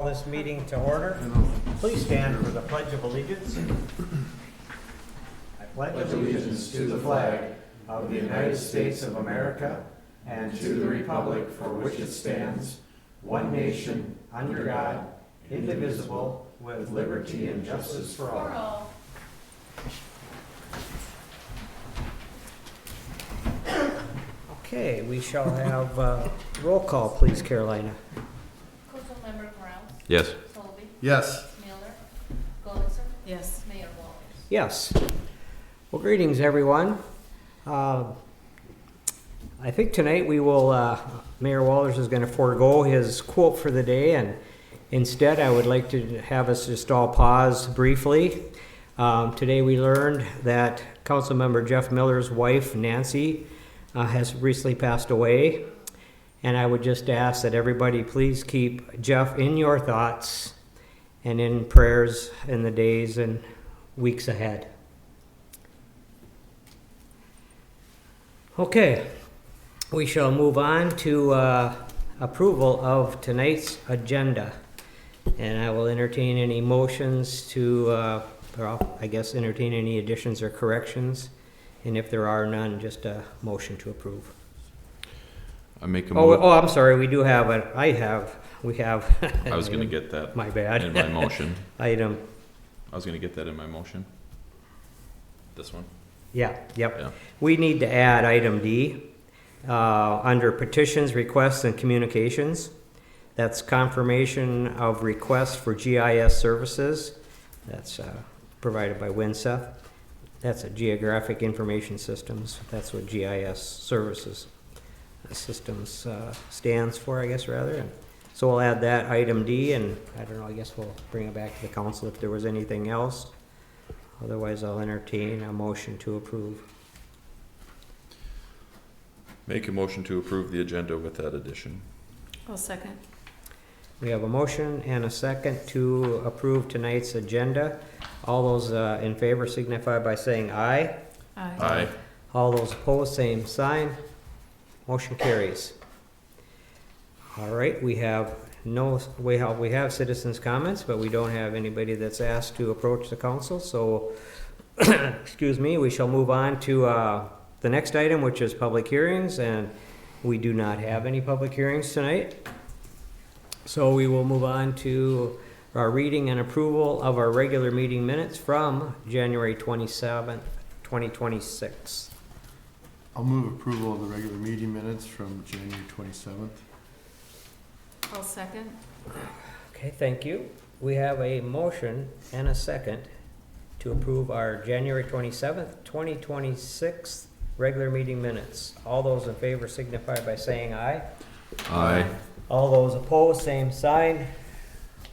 This meeting to order. Please stand for the Pledge of Allegiance. I pledge Allegiance to the flag of the United States of America and to the republic for which it stands, one nation, under God, indivisible, with liberty and justice for all. Okay, we shall have roll call, please, Carolina. Councilmember Morales? Yes. Solby? Yes. Miller? Goldenson? Yes. Mayor Walters? Yes. Well, greetings, everyone. I think tonight we will, Mayor Walters is going to forego his quote for the day, and instead I would like to have us just all pause briefly. Today we learned that Councilmember Jeff Miller's wife, Nancy, has recently passed away. And I would just ask that everybody please keep Jeff in your thoughts and in prayers in the days and weeks ahead. Okay, we shall move on to approval of tonight's agenda. And I will entertain any motions to, I guess entertain any additions or corrections. And if there are none, just a motion to approve. I make a Oh, I'm sorry, we do have it, we have. I was gonna get that My bad. in my motion. Item, I was gonna get that in my motion. This one? yeah, yep. Yeah. We need to add item D, under petitions, requests, and communications. That's confirmation of requests for GIS services. That's provided by WinSeth. That's a Geographic Information Systems. That's what GIS services systems stands for, I guess, rather. And so we'll add that item D, and I don't know, I guess we'll bring it back to the council if there was anything else. Otherwise, I'll entertain a motion to approve. Make a motion to approve the agenda with that addition. I'll second. We have a motion and a second to approve tonight's agenda. All those in favor signify by saying aye. Aye. All those opposed, same sign. Motion carries. All right, we have citizens' comments, but we don't have anybody that's asked to approach the council, so, excuse me, we shall move on to the next item, which is public hearings, and we do not have any public hearings tonight. So we will move on to our reading and approval of our regular meeting minutes from January 27th, 2026. I'll move approval of the regular meeting minutes from January 27th. I'll second. Okay, thank you. We have a motion and a second to approve our January 27th, 2026 regular meeting minutes. All those in favor signify by saying aye. Aye. All those opposed, same sign.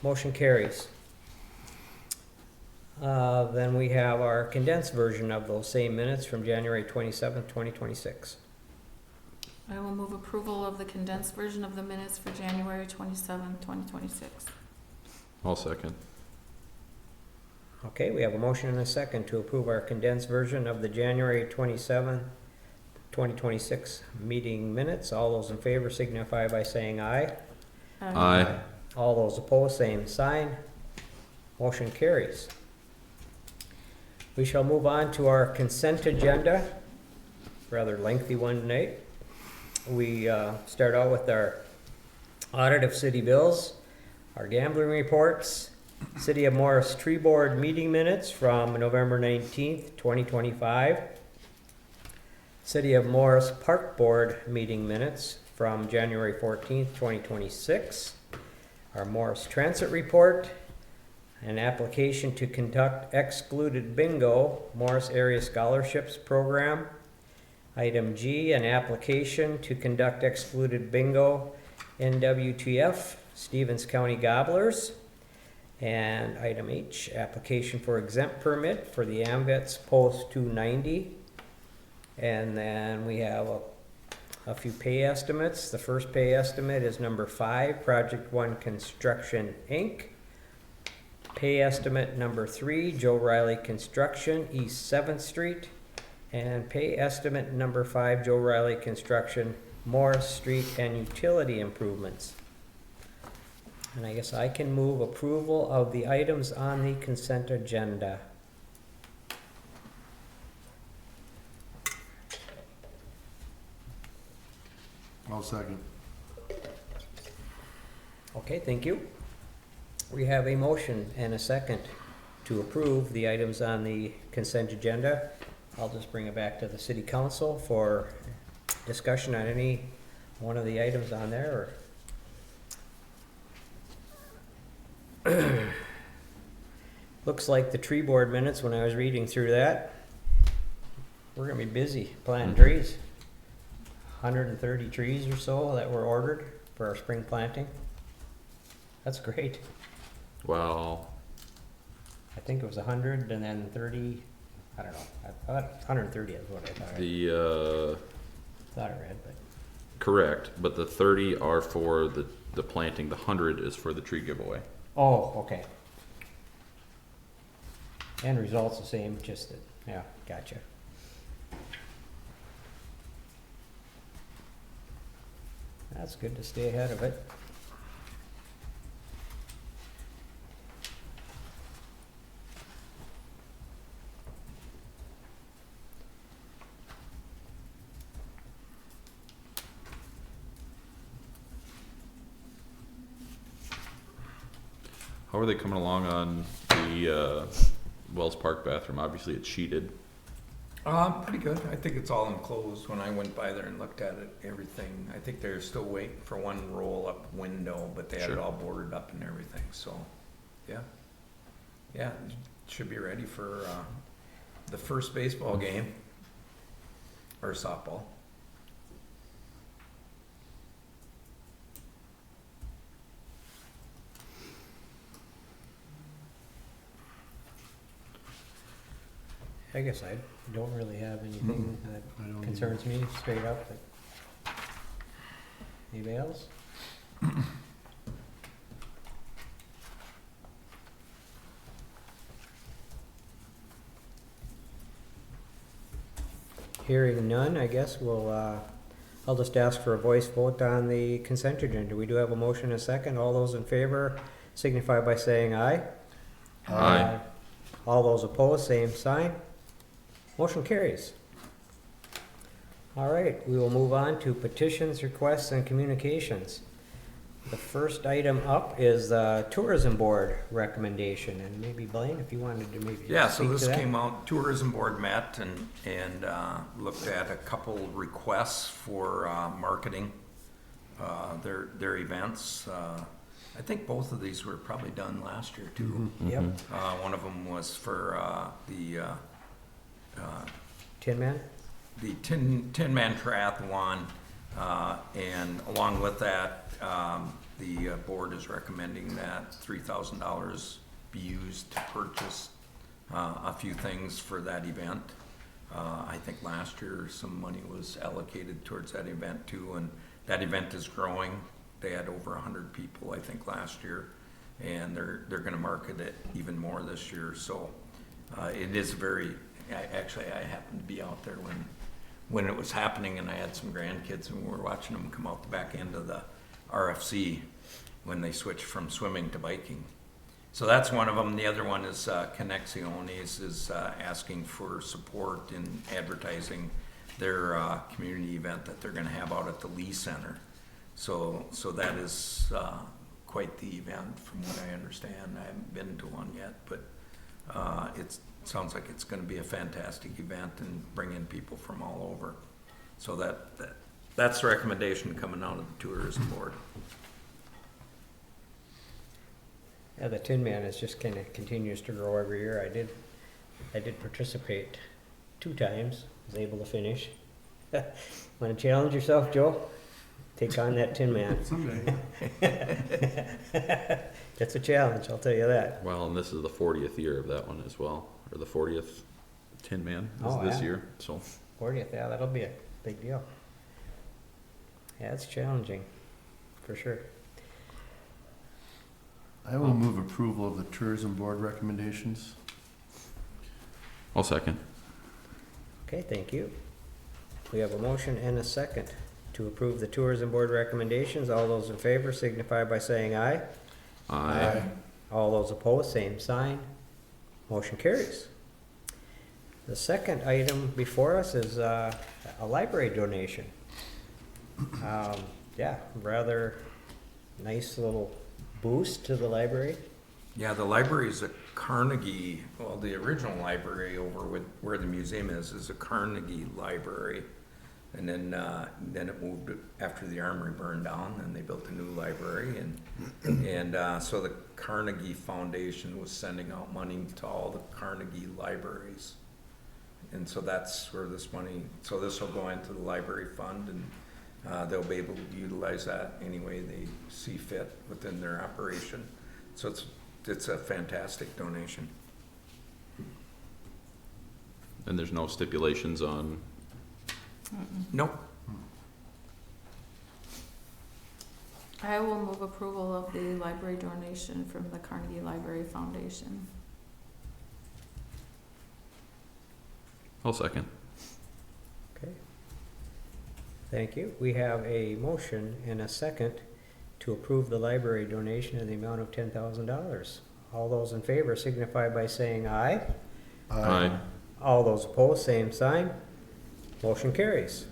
Motion carries. Then we have our condensed version of those same minutes from January 27th, 2026. I will move approval of the condensed version of the minutes for January 27, 2026. I'll second. Okay, we have a motion and a second to approve our condensed version of the January 27th, 2026 meeting minutes. All those in favor signify by saying aye. Aye. All those opposed, same sign. Motion carries. We shall move on to our consent agenda. Rather lengthy one tonight. We start out with our audit of city bills, our gambling reports, City of Morris Tree Board meeting minutes from November 19th, 2025, City of Morris Park Board meeting minutes from January 14th, 2026, our Morris Transit report, an application to conduct excluded bingo, Morris Area Scholarships Program. Item G, an application to conduct excluded bingo, NWTF, Stevens County Gobblers. And item H, application for exempt permit for the AMVETS Post 290. And then we have a few pay estimates. The first pay estimate is number 5, Project 1 Construction, Inc. Pay estimate number 3, Joe Riley Construction, East 7th Street. And pay estimate number 5, Joe Riley Construction, Morris Street and utility improvements. And I guess I can move approval of the items on the consent agenda. I'll second. Okay, thank you. We have a motion and a second to approve the items on the consent agenda. I'll just bring it back to the city council for discussion on any one of the items on there, or looks like the tree board minutes, when I was reading through that, we're gonna be busy planting trees. 130 trees or so that were ordered for our spring planting. That's great. Well, I think it was 100 and then 30, I don't know. I thought 130 is what I thought. Thought I read, but correct, but the 30 are for the planting, the 100 is for the tree giveaway. oh, okay. End result's the same, just that, yeah, gotcha. That's good to stay ahead of it. How are they coming along on the Wells Park bathroom? Obviously it's sheeted. Pretty good. I think it's all enclosed. When I went by there and looked at it, everything, I think they're still waiting for one roll-up window, but they had it Sure. all boarded up and everything, so, yeah. Yeah, it should be ready for, the first baseball game, or softball. I guess I don't really have anything that I don't concerns me straight up, but anybody else? Hearing none, I guess we'll, I'll just ask for a voice vote on the consent agenda. We do have a motion and a second. All those in favor signify by saying aye. Aye. All those opposed, same sign. Motion carries. All right, we will move on to petitions, requests, and communications. The first item up is the Tourism Board recommendation, and maybe Blaine, if you wanted to maybe Yeah, so speak to this that. came out, Tourism Board met and looked at a couple requests for marketing their events. I think both of these were probably done last year too. Yep, One of them was for the Tin Man? the Tin Man Triathlon, and along with that, the board is recommending that $3,000 be used to purchase a few things for that event. I think last year some money was allocated towards that event too, and that event is growing. They had over 100 people, I think, last year, and they're gonna market it even more this year, so it is very, actually, I happened to be out there when it was happening, and I had some grandkids, and we were watching them come out the back end of the RFC when they switched from swimming to biking. So that's one of them. The other one is Connexiones is asking for support in advertising their community event that they're gonna have out at the Lee Center. So that is quite the event from what I understand. I haven't been to one yet, but it sounds like it's gonna be a fantastic event and bring in people from all over. So that's the recommendation coming out of the Tourism Board. Yeah, the Tin Man is just kinda continues to grow every year. I did participate 2 times, was able to finish. Wanna challenge yourself, Joe? Take on that Tin Man. Someday. That's a challenge, I'll tell you that. Well, and this is the 40th year of that one as well, or the 40th Tin Man is Oh, this yeah. year, so. 40th, yeah, that'll be a big deal. Yeah, it's challenging, for sure. I will move approval of the tourism board recommendations. I'll second. Okay, thank you. We have a motion and a second to approve the tourism board recommendations. All those in favor signify by saying aye. Aye. All those opposed, same sign. Motion carries. The second item before us is a library donation. Yeah, rather nice little boost to the library. Yeah, the library is a Carnegie, well, the original library over where the museum is a Carnegie library. And then it moved after the armory burned down, and they built a new library, and so the Carnegie Foundation was sending out money to all the Carnegie libraries. And so that's where this money, so this will go into the library fund, and they'll be able to utilize that any way they see fit within their operation. So it's a fantastic donation. And there's no stipulations on, Nope. I will move approval of the library donation from the Carnegie Library Foundation. I'll second. Okay. Thank you. We have a motion and a second to approve the library donation in the amount of $10,000. All those in favor signify by saying aye. Aye. All those opposed, same sign. Motion carries.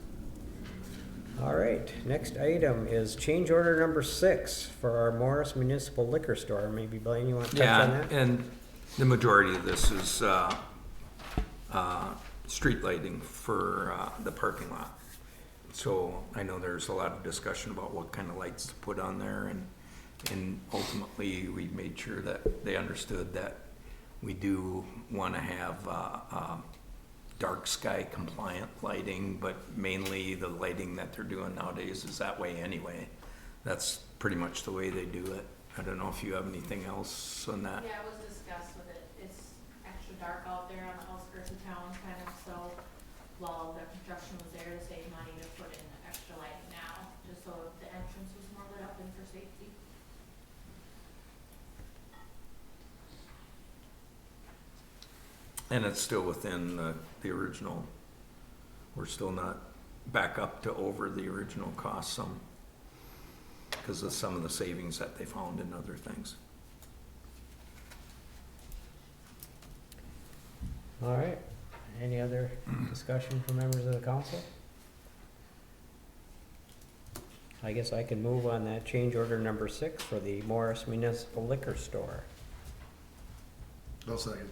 All right, next item is change order number 6 for our Morris Municipal Liquor Store. Maybe Blaine, you want to touch on Yeah, that? and the majority of this is street lighting for the parking lot. So I know there's a lot of discussion about what kind of lights to put on there, and ultimately we made sure that they understood that we do want to have dark sky compliant lighting, but mainly the lighting that they're doing nowadays is that way anyway. That's pretty much the way they do it. I don't know if you have anything else on that. Yeah, it was discussed with it. It's extra dark out there on the outskirts of town, kind of, so while the construction was there to save money to put in extra lighting now, just so the entrance was more lit up and for safety. And it's still within the original, we're still not back up to over the original cost some, because of some of the savings that they found in other things. All right, any other discussion from members of the council? I guess I can move on that change order number 6 for the Morris Municipal Liquor Store. I'll second.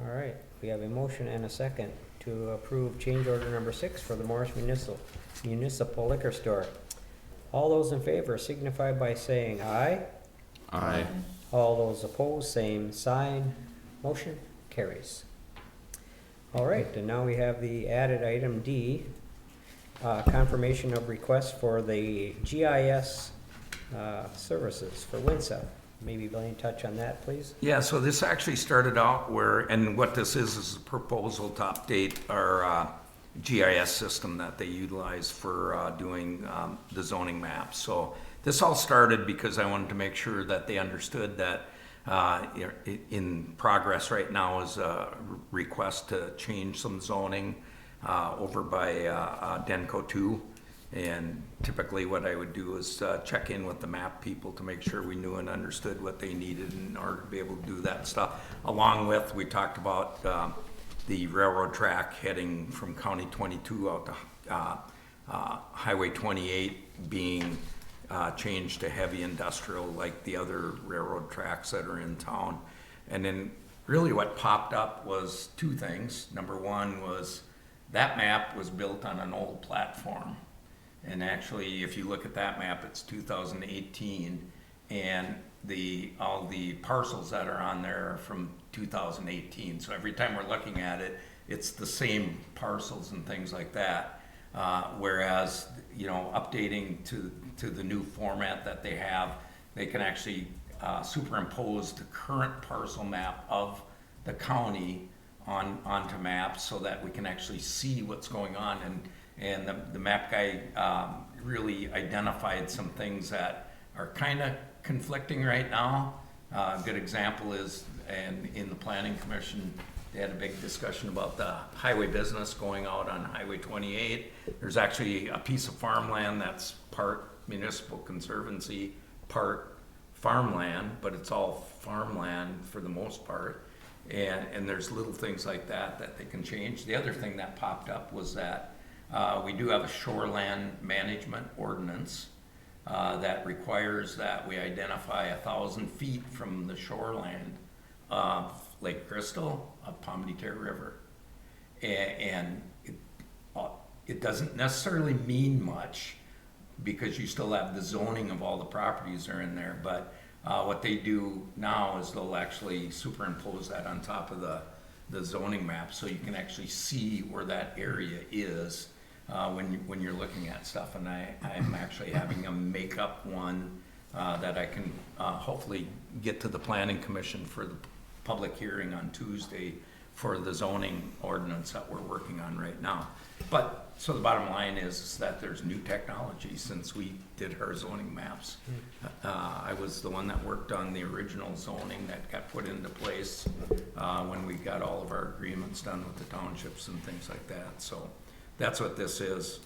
All right, we have a motion and a second to approve change order number 6 for the Morris Municipal Liquor Store. All those in favor signify by saying aye. Aye. All those opposed, same sign. Motion carries. All right, and now we have the added item D, confirmation of request for the GIS services for Winsouth. Maybe Blaine, touch on that, please. Yeah, so this actually started out where, and what this is a proposal to update our GIS system that they utilize for doing the zoning maps. So this all started because I wanted to make sure that they understood that in progress right now is a request to change some zoning over by Denco 2. And typically what I would do is check in with the map people to make sure we knew and understood what they needed in order to be able to do that stuff. Along with, we talked about the railroad track heading from County 22 out to Highway 28 being changed to heavy industrial like the other railroad tracks that are in town. And then really what popped up was two things. Number one was that map was built on an old platform. And actually, if you look at that map, it's 2018, and all the parcels that are on there are from 2018. So every time we're looking at it, it's the same parcels and things like that. Whereas, updating to the new format that they have, they can actually superimpose the current parcel map of the county onto maps so that we can actually see what's going on. And the map guy really identified some things that are kind of conflicting right now. A good example is, and in the planning commission, they had a big discussion about the highway business going out on Highway 28. There's actually a piece of farmland that's part municipal conservancy, part farmland, but it's all farmland for the most part. And there's little things like that that they can change. The other thing that popped up was that we do have a shoreland management ordinance that requires that we identify 1,000 feet from the shoreland of Lake Crystal, of Pominee River. And it doesn't necessarily mean much because you still have the zoning of all the properties are in there, but what they do now is they'll actually superimpose that on top of the zoning map, so you can actually see where that area is when you're looking at stuff. And I'm actually having them make up one that I can hopefully get to the planning commission for the public hearing on Tuesday for the zoning ordinance that we're working on right now. But, so the bottom line is that there's new technology since we did our zoning maps. I was the one that worked on the original zoning that got put into place when we got all of our agreements done with the townships and things like that. So that's what this is,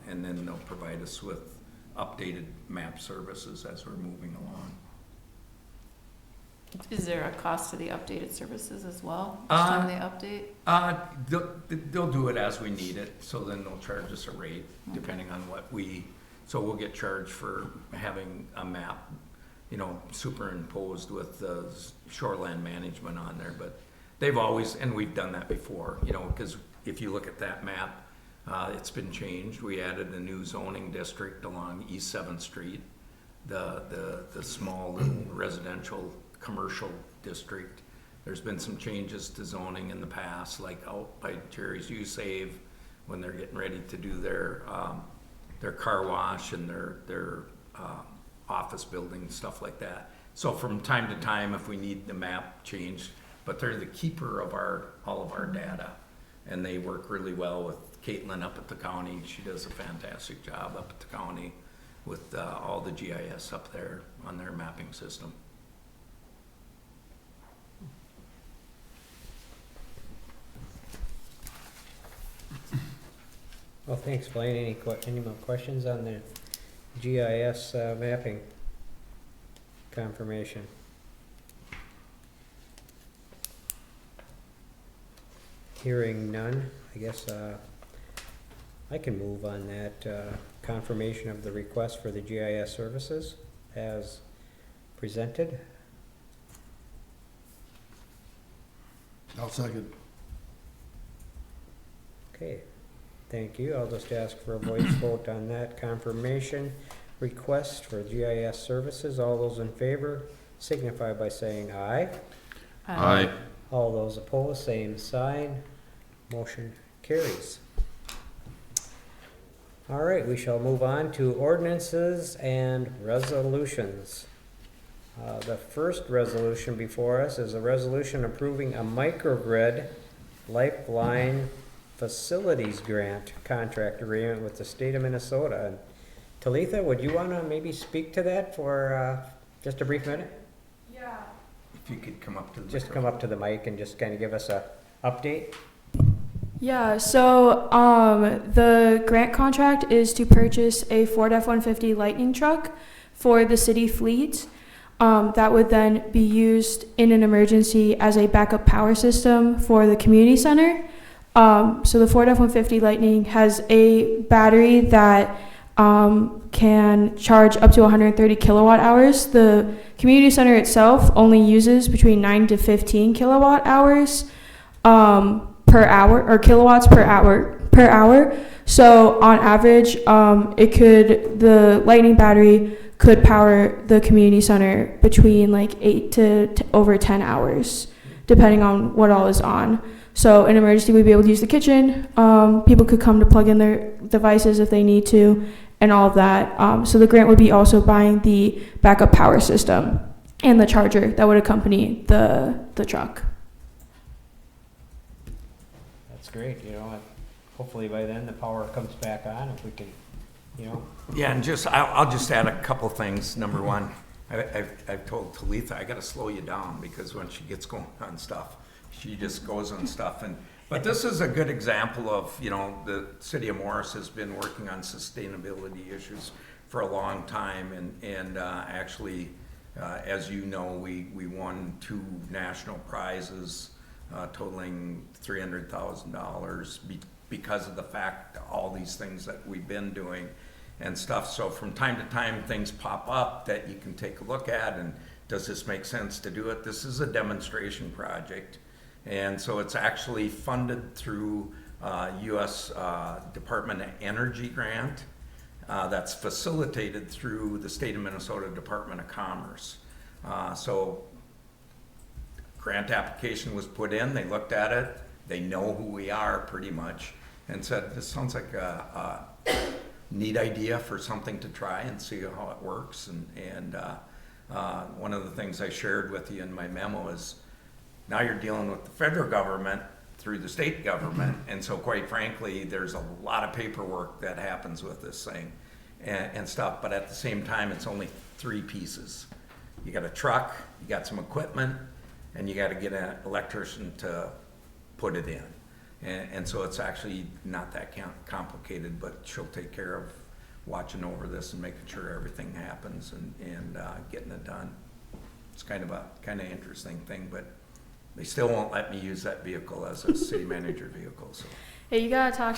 and then they'll provide us with updated map services as we're moving along. Is there a cost to the updated services as well, each time they update? They'll do it as we need it, so then they'll charge us a rate depending on what so we'll get charged for having a map, superimposed with the shoreland management on there. But they've always, and we've done that before, because if you look at that map, it's been changed. We added a new zoning district along East 7th Street, the small little residential commercial district. There's been some changes to zoning in the past, like out by Jerry's U-Save, when they're getting ready to do their car wash and their office building, stuff like that. So from time to time, if we need the map changed, but they're the keeper of all of our data, and they work really well with Caitlin up at the county. She does a fantastic job up at the county with all the GIS up there on their mapping system. Well, thanks, Blaine. Any more questions on the GIS mapping confirmation? Hearing none, I guess I can move on that confirmation of the request for the GIS services as presented. I'll second. Okay, thank you. I'll just ask for a voice vote on that confirmation request for GIS services. All those in favor signify by saying aye. Aye. All those opposed, same sign. Motion carries. All right, we shall move on to ordinances and resolutions. The first resolution before us is a resolution approving a microgrid lifeline facilities grant contract agreement with the state of Minnesota. And Talitha, would you want to maybe speak to that for just a brief minute? Yeah. If you could come up to the Just come up to the mic and just kind of give us a update. Yeah, so the grant contract is to purchase a Ford F-150 Lightning truck for the city fleet. That would then be used in an emergency as a backup power system for the community center. So the Ford F-150 Lightning has a battery that can charge up to 130 kilowatt hours. The community center itself only uses between 9 to 15 kilowatt hours per hour, or kilowatts per hour. So on average, the Lightning battery could power the community center between like 8 to over 10 hours, depending on what all is on. So in emergency, we'd be able to use the kitchen. People could come to plug in their devices if they need to, and all of that. So the grant would be also buying the backup power system and the charger that would accompany the truck. That's great, hopefully by then the power comes back on if we can, Yeah, and I'll just add a couple things. Number one, I've told Talitha I got to slow you down because when she gets going on stuff, she just goes on stuff. But this is a good example of, the city of Morris has been working on sustainability issues for a long time, and actually As you know, we won 2 national prizes totaling $300,000 because of the fact all these things that we've been doing and stuff. So from time to time, things pop up that you can take a look at, and does this make sense to do it? This is a demonstration project, and so it's actually funded through U.S. Department of Energy grant that's facilitated through the state of Minnesota Department of Commerce. So grant application was put in, they looked at it, they know who we are pretty much, and said, this sounds like a neat idea for something to try and see how it works. And one of the things I shared with you in my memo is, now you're dealing with the federal government through the state government, and so quite frankly, there's a lot of paperwork that happens with this thing and stuff, but at the same time, it's only 3 pieces. You got a truck, you got some equipment, and you got to get an electrician to put it in. And so it's actually not that complicated, but she'll take care of watching over this and making sure everything happens and getting it done. It's kind of interesting thing, but they still won't let me use that vehicle as a city manager vehicle, so. Hey, you gotta talk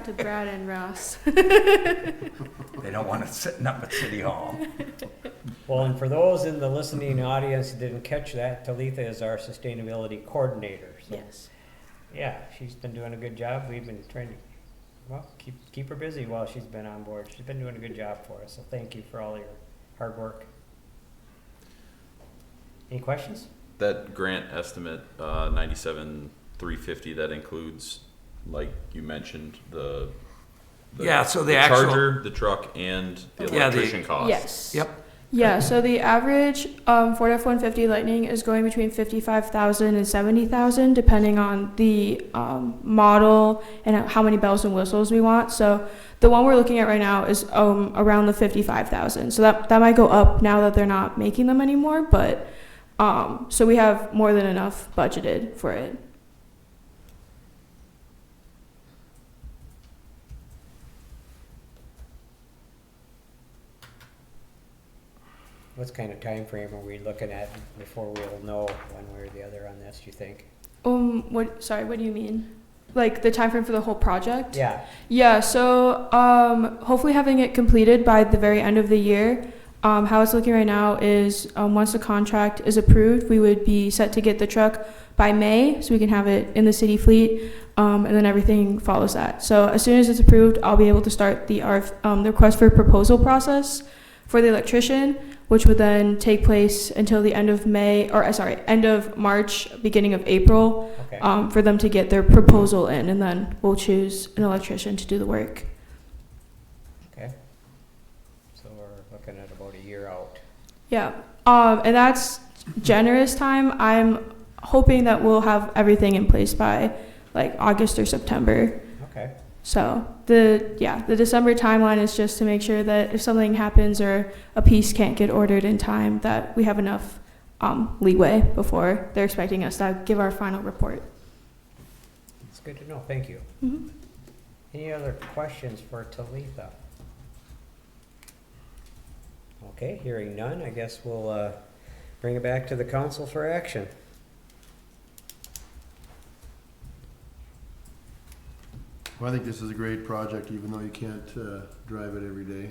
to Brad and Ross. They don't want it sitting up at City Hall. Well, and for those in the listening audience who didn't catch that, Talitha is our sustainability coordinator. So, Yes. yeah, she's been doing a good job. We've been trying to, well, keep her busy while she's been on board. She's been doing a good job for us, so thank you for all your hard work. Any questions? That grant estimate, 97,350, that includes, like you mentioned, the Yeah, so the actual- charger, the truck, and the Yeah, the- electrician costs. Yes. Yep. Yeah, so the average Ford F-150 Lightning is going between 55,000 and 70,000, depending on the model and how many bells and whistles we want. So the one we're looking at right now is around the 55,000. So that might go up now that they're not making them anymore, but so we have more than enough budgeted for it. What kind of time frame are we looking at before we'll know one way or the other on this, do you think? What do you mean? Like the time frame for the whole project? Yeah, Yeah, so hopefully having it completed by the very end of the year. How it's looking right now is once the contract is approved, we would be set to get the truck by May, so we can have it in the city fleet, and then everything follows that. So as soon as it's approved, I'll be able to start the the request for proposal process for the electrician, which would then take place until the end of end of March, beginning of April, okay. for them to get their proposal in, and then we'll choose an electrician to do the work. Okay. So we're looking at about a year out. Yeah, and that's generous time. I'm hoping that we'll have everything in place by like August or September. Okay. So the December timeline is just to make sure that if something happens or a piece can't get ordered in time, that we have enough leeway before they're expecting us to give our final report. It's good to know, thank you. Mm-hmm. Any other questions for Talitha? Okay, hearing none, I guess we'll bring it back to the council for action. Well, I think this is a great project, even though you can't drive it every day.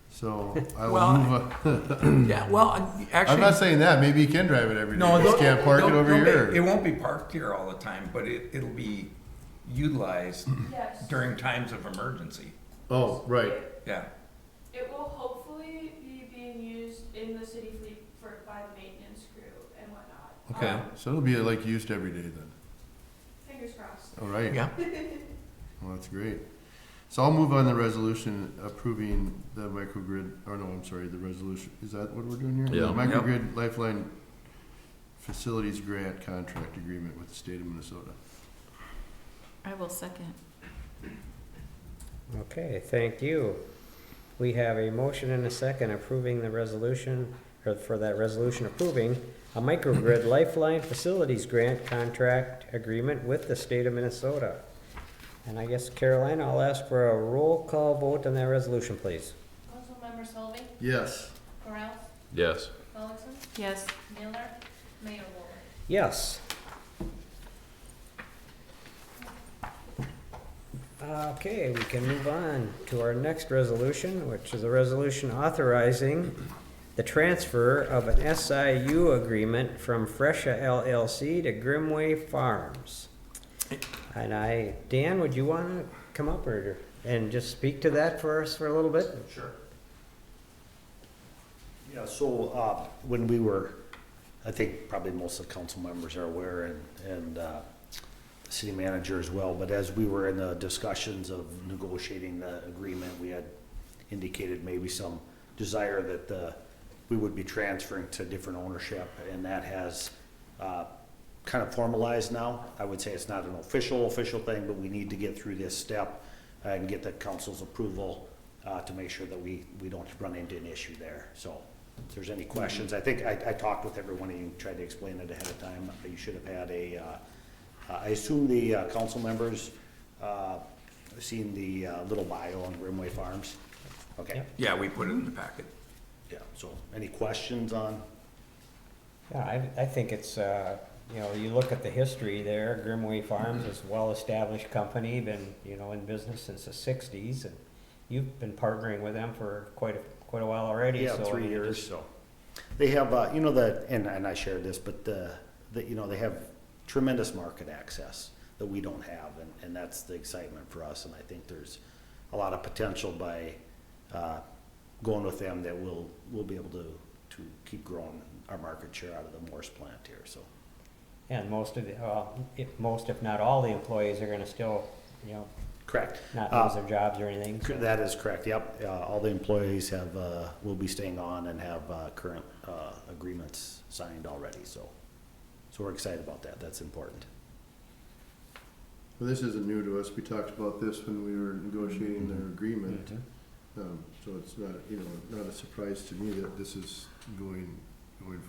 So I will Well, move. Yeah, well, actually. I'm not saying that. Maybe you can drive it every day. No, You just can't park it over here. It won't be parked here all the time, but it'll be utilized Yes. during times of emergency. Oh, right. Yeah. It will hopefully be being used in the city fleet by the maintenance crew and whatnot. Okay. So it'll be like used every day then. Fingers crossed. All right. Yeah. Well, that's great. So I'll move on the resolution approving the microgrid, the resolution, is that what we're doing here? Yeah. The Microgrid Lifeline Facilities Grant Contract Agreement with the state of Minnesota. I will second. Okay, thank you. We have a motion and a second approving the resolution, or for that resolution approving a microgrid lifeline facilities grant contract agreement with the state of Minnesota. And I guess, Caroline, I'll ask for a roll call vote on that resolution, please. Councilmember Solving, Yes. Correll, Yes. Yes. Miller, Mayor Wolf. Yes. Okay, we can move on to our next resolution, which is a resolution authorizing the transfer of an SIU agreement from Fresha LLC to Grimway Farms. And Dan, would you want to come up and just speak to that for us for a little bit? Sure. Yeah, so, when we were, I think probably most of the council members are aware and the city manager as well, but as we were in the discussions of negotiating the agreement, we had indicated maybe some desire that we would be transferring to different ownership, and that has kind of formalized now. I would say it's not an official thing, but we need to get through this step and get the council's approval to make sure that we don't run into an issue there. So if there's any questions, I think I talked with everyone and you tried to explain it ahead of time. You should have had I assume the council members seen the little bio on Grimway Farms? Okay. Yep. Yeah, we put it in the packet. Yeah, so any questions on? Yeah, I think it's, you look at the history there, Grimway Farms is a well-established company, been, in business since the 60s, and you've been partnering with them for quite a while already. Yeah, so 3 years, so. They have, and I shared this, but they have tremendous market access that we don't have, and that's the excitement for us, and I think there's a lot of potential by going with them that we'll be able to keep growing our market share out of the Morse plant here, so. And most if not all the employees are gonna still, Correct. not lose their jobs or anything. So. That is correct, yep. All the employees will be staying on and have current agreements signed already, so we're excited about that. That's important. Well, this isn't new to us. We talked about this when we were negotiating their agreement. So it's not, not a surprise to me that this is going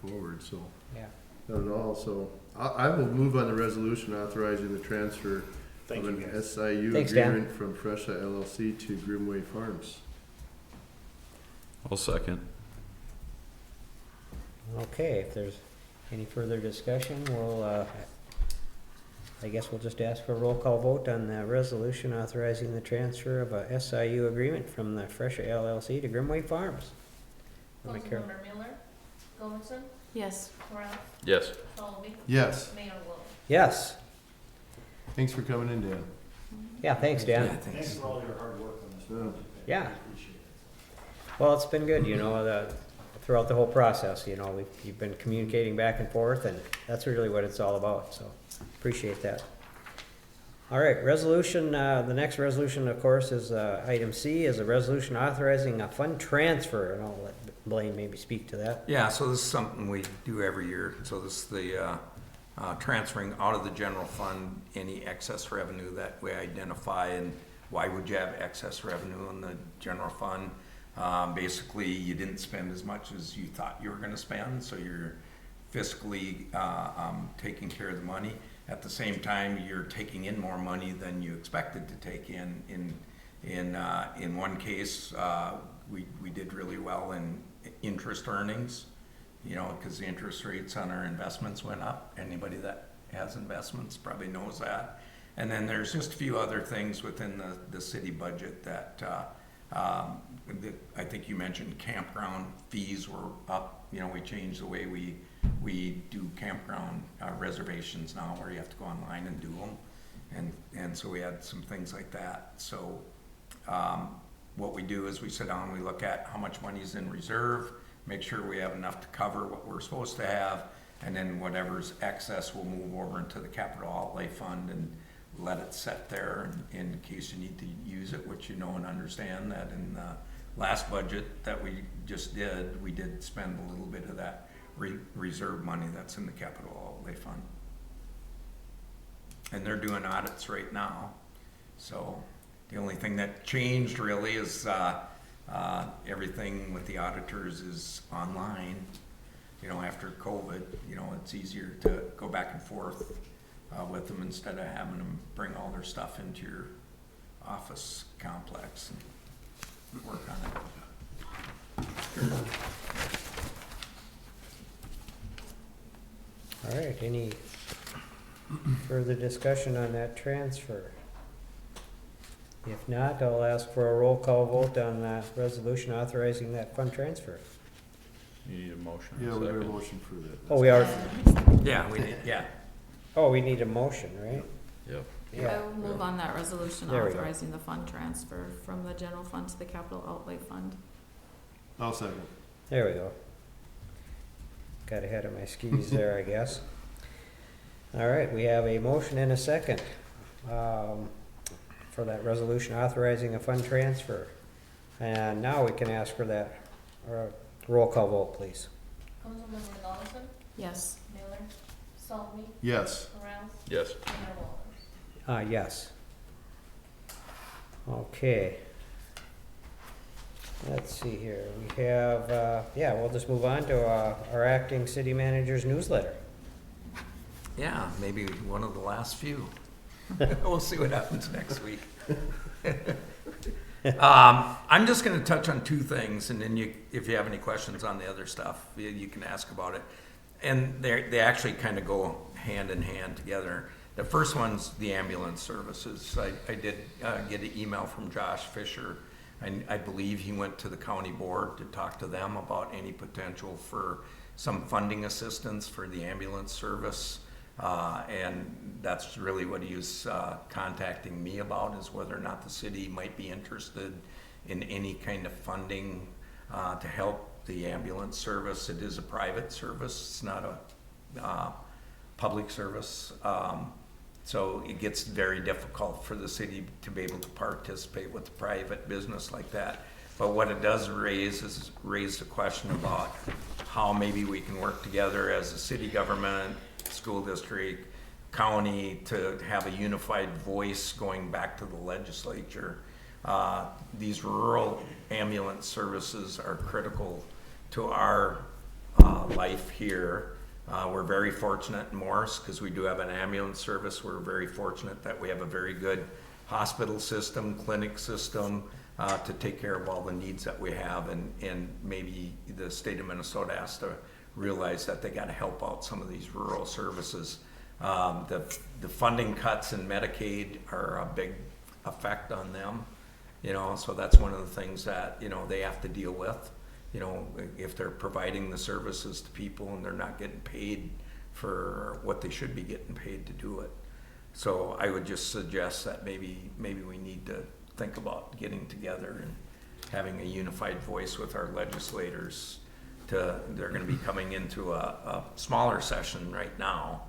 forward, so. Yeah. Not at all, so I will move on the resolution authorizing the transfer Thank of you, an guys. SIU Thanks, Dan. agreement from Fresha LLC to Grimway Farms. I'll second. Okay, if there's any further discussion, I guess we'll just ask for a roll call vote on the resolution authorizing the transfer of a SIU agreement from the Fresha LLC to Grimway Farms. Councilmember Miller, Goodson, Yes. Morales, Yes. Colby, Yes, Mayor Wolf. Yes. thanks for coming in, Dan. Yeah, thanks, Dan. Yeah, thanks. for all your hard work on this project. Yeah. Well, it's been good, throughout the whole process, you've been communicating back and forth, and that's really what it's all about, so appreciate that. All right, resolution, the next resolution, of course, is item C, is a resolution authorizing a fund transfer, and I'll let Blaine maybe speak to that. Yeah, so this is something we do every year. So this is the transferring out of the general fund any excess revenue that we identify. And why would you have excess revenue in the general fund? Basically, you didn't spend as much as you thought you were going to spend, so you're fiscally taking care of the money. At the same time, you're taking in more money than you expected to take in. In one case, we did really well in interest earnings, because the interest rates on our investments went up. Anybody that has investments probably knows that. And then there's just a few other things within the city budget that I think you mentioned campground fees were up. We changed the way we do campground reservations now, where you have to go online and do them. And so we had some things like that. So what we do is we sit down, we look at how much money is in reserve, make sure we have enough to cover what we're supposed to have, and then whatever's excess we'll move over into the capital outlay fund and let it sit there in case you need to use it, which and understand that in the last budget that we just did, we did spend a little bit of that reserve money that's in the capital outlay fund. And they're doing audits right now, so the only thing that changed really is everything with the auditors is online. After COVID, it's easier to go back and forth with them instead of having them bring all their stuff into your office complex and work on it. All right, any further discussion on that transfer? If not, I'll ask for a roll call vote on the resolution authorizing that fund transfer. You need a motion. Yeah, we got a Second. motion for that. Oh, we are, Yeah, we did, yeah. oh, we need a motion, right? Yep. I Yeah, will move on that resolution There we go. authorizing the fund transfer from the general fund to the capital outlay fund. I'll second. there we go. Got ahead of my skis there, I guess. All right, we have a motion and a second for that resolution authorizing a fund transfer. And now we can ask for that roll call vote, please. Councilmember Lawson, Yes. Miller, Saltby, Yes. Morales, Yes. Mayor Walters. Yes. Okay. Let's see here, we have, yeah, we'll just move on to our acting city manager's newsletter. Yeah, maybe one of the last few. We'll see what happens next week. I'm just gonna touch on two things, and then if you have any questions on the other stuff, you can ask about it. And they actually kind of go hand in hand together. The first one's the ambulance services. I did get an email from Josh Fisher. I believe he went to the county board to talk to them about any potential for some funding assistance for the ambulance service. And that's really what he was contacting me about, is whether or not the city might be interested in any kind of funding to help the ambulance service. It is a private service, it's not a public service. So it gets very difficult for the city to be able to participate with a private business like that. But what it does raise the question about how maybe we can work together as a city government, school district, county, to have a unified voice going back to the legislature. These rural ambulance services are critical to our life here. We're very fortunate in Morris because we do have an ambulance service. We're very fortunate that we have a very good hospital system, clinic system, to take care of all the needs that we have. And maybe the state of Minnesota has to realize that they got to help out some of these rural services. The funding cuts in Medicaid are a big effect on them, so that's one of the things that, they have to deal with. If they're providing the services to people and they're not getting paid for what they should be getting paid to do it. So I would just suggest that maybe we need to think about getting together and having a unified voice with our legislators. They're going to be coming into a smaller session right now.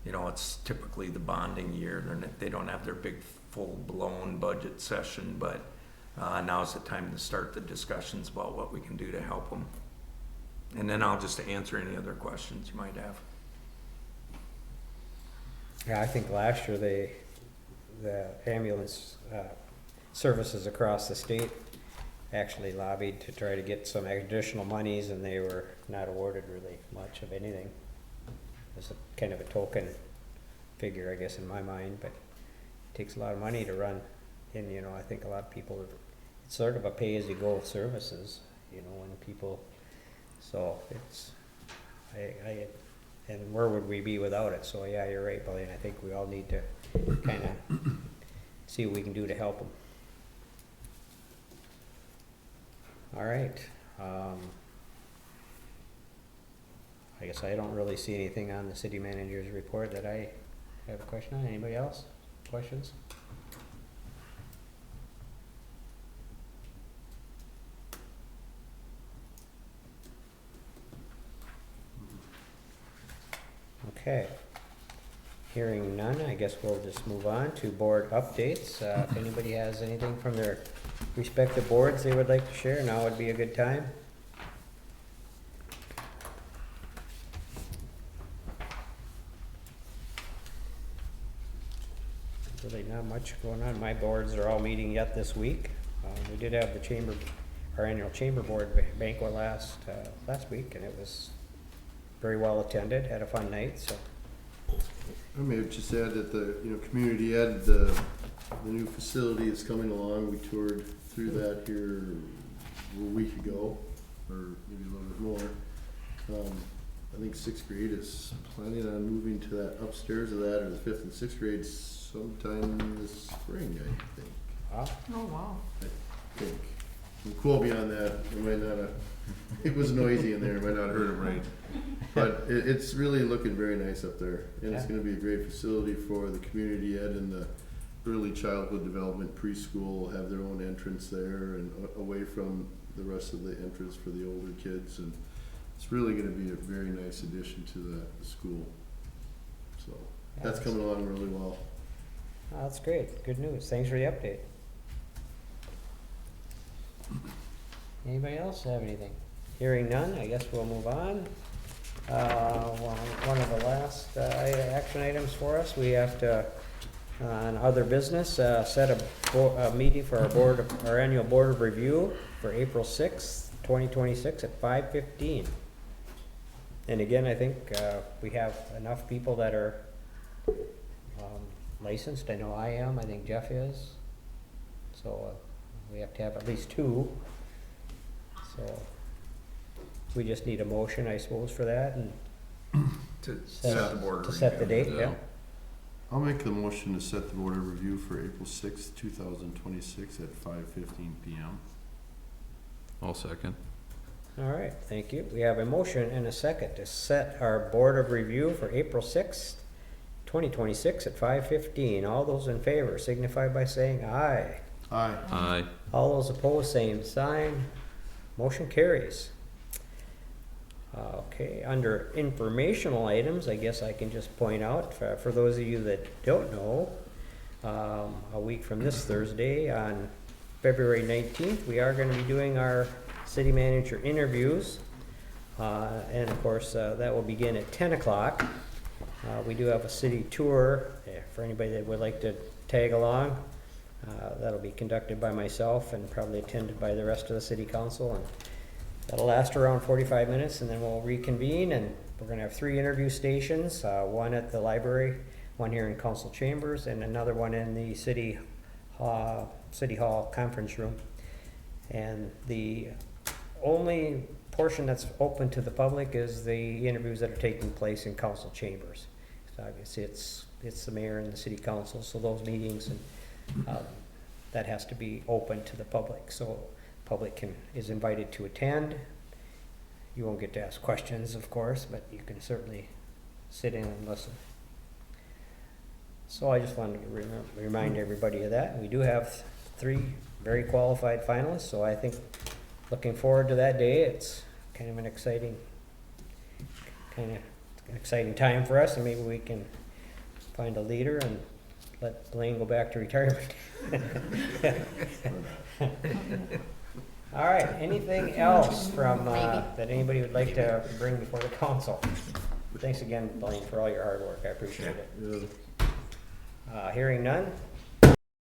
It's typically the bonding year. They don't have their big full-blown budget session, but now's the time to start the discussions about what we can do to help them. And then I'll just answer any other questions you might have. Yeah, I think last year the ambulance services across the state actually lobbied to try to get some additional monies, and they were not awarded really much of anything. It's a kind of a token figure, I guess, in my mind, but it takes a lot of money to run. And, I think a lot of people, it's sort of a pay-as-you-go services, when people, so it's, and where would we be without it? So, yeah, you're right, Billy, and I think we all need to kind of see what we can do to help them. All right. I guess I don't really see anything on the city manager's report that I have a question on. Anybody else? Questions? Okay. Hearing none, I guess we'll just move on to board updates. If anybody has anything from their respective boards they would like to share, now would be a good time. Really not much going on. My boards are all meeting yet this week. We did have our annual chamber board banquet last week, and it was very well attended, had a fun night, so. I may have just add that the, community ed, the new facility is coming along. We toured through that here a week ago, or maybe a little bit more. I think sixth grade is planning on moving to that upstairs of that, or the fifth and sixth grade sometime this spring, I think. Wow. Oh, wow. I think. And quote me on that, it might not have, it was noisy in there, might not have heard it right. But it's really looking very nice up there, and it's Yeah. gonna be a great facility for the community ed and the early childhood development preschool will have their own entrance there and away from the rest of the entrance for the older kids, and it's really gonna be a very nice addition to the school. So, that's coming along really well. Oh, that's great. Good news. Thanks for the update. Anybody else have anything? Hearing none, I guess we'll move on. One of the last action items for us, we have to, on other business, set a meeting for our annual board of review for April 6th, 2026 at 5:15. And again, I think we have enough people that are licensed. I know I am, I think Jeff is. So we have to have at least 2. So we just need a motion, I suppose, for that, and To set the board. to set the date, yeah. I'll make the motion to set the board of review for April 6th, 2026 at 5:15 PM. I'll second. All right, thank you. We have a motion and a second to set our board of review for April 6th, 2026 at 5:15. All those in favor signify by saying aye. Aye. Aye. All those opposed, same sign. Motion carries. Okay, under informational items, I guess I can just point out, for those of you that don't know, a week from this Thursday, on February 19th, we are going to be doing our city manager interviews. And of course, that will begin at 10 o'clock. We do have a city tour for anybody that would like to tag along. That'll be conducted by myself and probably attended by the rest of the city council. And that'll last around 45 minutes, and then we'll reconvene, and we're gonna have 3 interview stations, one at the library, one here in council chambers, and another one in the city hall conference room. And the only portion that's open to the public is the interviews that are taking place in council chambers. So obviously it's the mayor and the city council, so those meetings, and that has to be open to the public. So public is invited to attend. You won't get to ask questions, of course, but you can certainly sit in and listen. So I just wanted to remind everybody of that. We do have 3 very qualified finalists, so I think looking forward to that day. It's kind of an exciting time for us, and maybe we can find a leader and let Blaine go back to retirement. All right, anything else from, that anybody would like to bring before the council? Thanks again, Blaine, for all your hard work, I appreciate it. Hearing none,